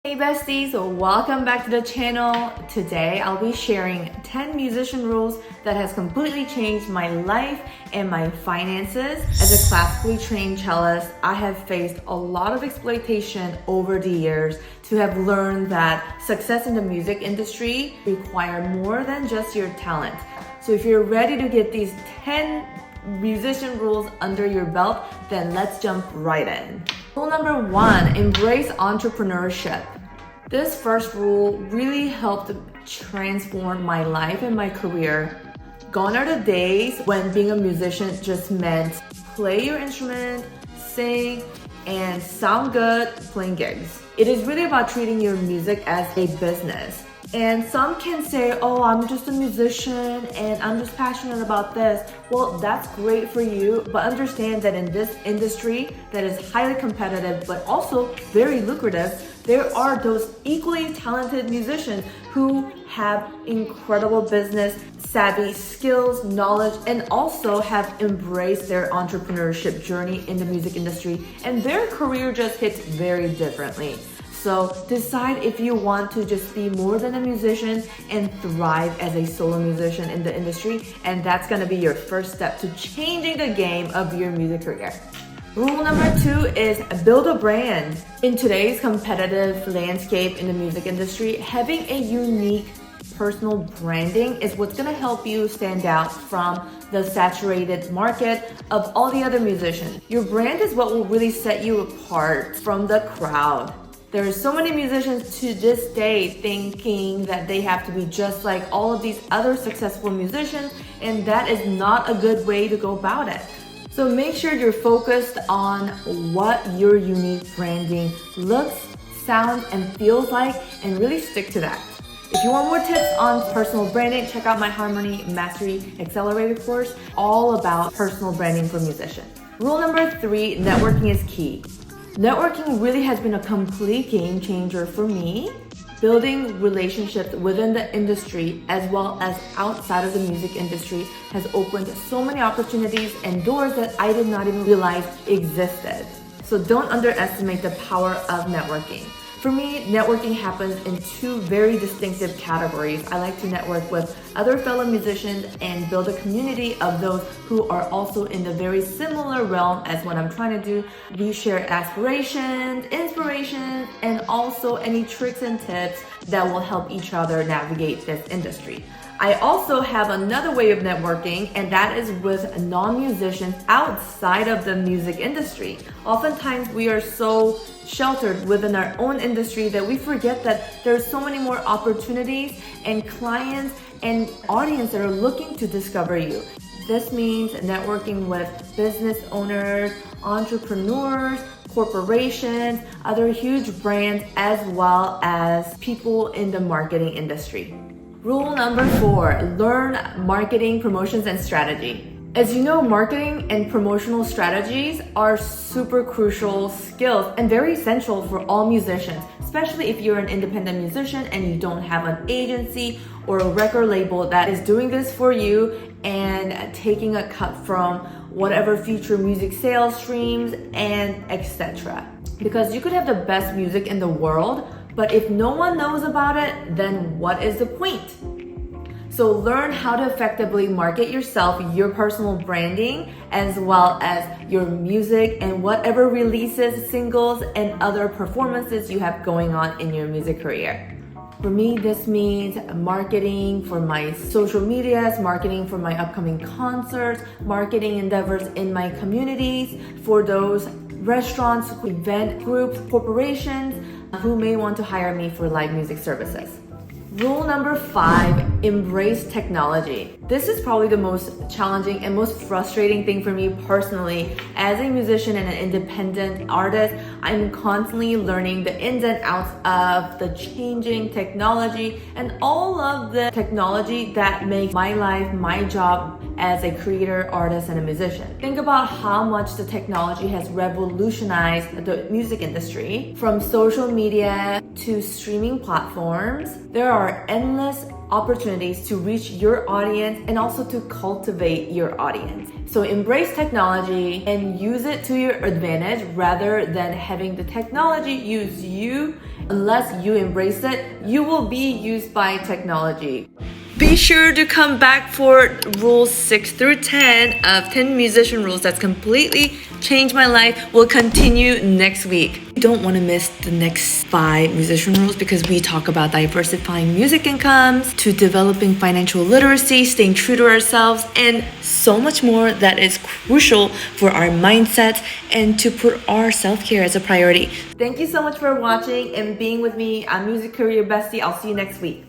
Hey besties, welcome back to the channel. Today I'll be sharing 10 musician rules that has completely changed my life and my finances. As a classically trained cellist, I have faced a lot of exploitation over the years to have learned that success in the music industry requires more than just your talent. So if you're ready to get these 10 musician rules under your belt, then let's jump right in. Rule number 1, embrace entrepreneurship. This first rule really helped transform my life and my career. Gone are the days when being a musician just meant play your instrument, sing, and sound good playing gigs. It is really about treating your music as a business. And some can say, oh, I'm just a musician and I'm just passionate about this. Well, that's great for you, but understand that in this industry that is highly competitive, but also very lucrative, there are those equally talented musicians who have incredible business savvy, skills, knowledge, and also have embraced their entrepreneurship journey in the music industry, and their career just hits very differently. So decide if you want to just be more than a musician and thrive as a solo musician in the industry, and that's gonna be your first step to changing the game of your music career. Rule number 2 is build a brand. In today's competitive landscape in the music industry, having a unique personal branding is what's gonna help you stand out from the saturated market of all the other musicians. Your brand is what will really set you apart from the crowd. There are so many musicians to this day thinking that they have to be just like all of these other successful musicians, and that is not a good way to go about it. So make sure you're focused on what your unique branding looks, sounds, and feels like, and really stick to that. If you want more tips on personal branding, check out my Harmony Mastery Accelerator course, all about personal branding for musicians. Rule number 3, networking is key. Networking really has been a complete game changer for me. Building relationships within the industry as well as outside of the music industry has opened so many opportunities and doors that I did not even realize existed. So don't underestimate the power of networking. For me, networking happens in 2 very distinctive categories. I like to network with other fellow musicians and build a community of those who are also in the very similar realm as what I'm trying to do. We share aspirations, inspirations, and also any tricks and tips that will help each other navigate this industry. I also have another way of networking, and that is with non-musicians outside of the music industry. Oftentimes we are so sheltered within our own industry that we forget that there's so many more opportunities and clients and audience that are looking to discover you. This means networking with business owners, entrepreneurs, corporations, other huge brands, as well as people in the marketing industry. Rule number 4, learn marketing, promotions, and strategy. As you know, marketing and promotional strategies are super crucial skills and very essential for all musicians, especially if you're an independent musician and you don't have an agency or a record label that is doing this for you and taking a cut from whatever future music sales streams and etc. Because you could have the best music in the world, but if no one knows about it, then what is the point? So learn how to effectively market yourself, your personal branding, as well as your music and whatever releases, singles, and other performances you have going on in your music career. For me, this means marketing for my social medias, marketing for my upcoming concerts, marketing endeavors in my communities, for those restaurants, event groups, corporations who may want to hire me for live music services. Rule number 5, embrace technology. This is probably the most challenging and most frustrating thing for me personally. As a musician and an independent artist, I'm constantly learning the ins and outs of the changing technology and all of the technology that makes my life, my job as a creator, artist, and a musician. Think about how much the technology has revolutionized the music industry. From social media to streaming platforms, there are endless opportunities to reach your audience and also to cultivate your audience. So embrace technology and use it to your advantage rather than having the technology use you Unless you embrace it, you will be used by technology. Be sure to come back for rules 6 through 10 of 10 musician rules that's completely changed my life. Will continue next week. You don't want to miss the next 5 musician rules because we talk about diversifying music incomes, to developing financial literacy, staying true to ourselves, and so much more that is crucial for our mindset and to put our self-care as a priority. Thank you so much for watching and being with me. I'm Music Career Bestie. I'll see you next week.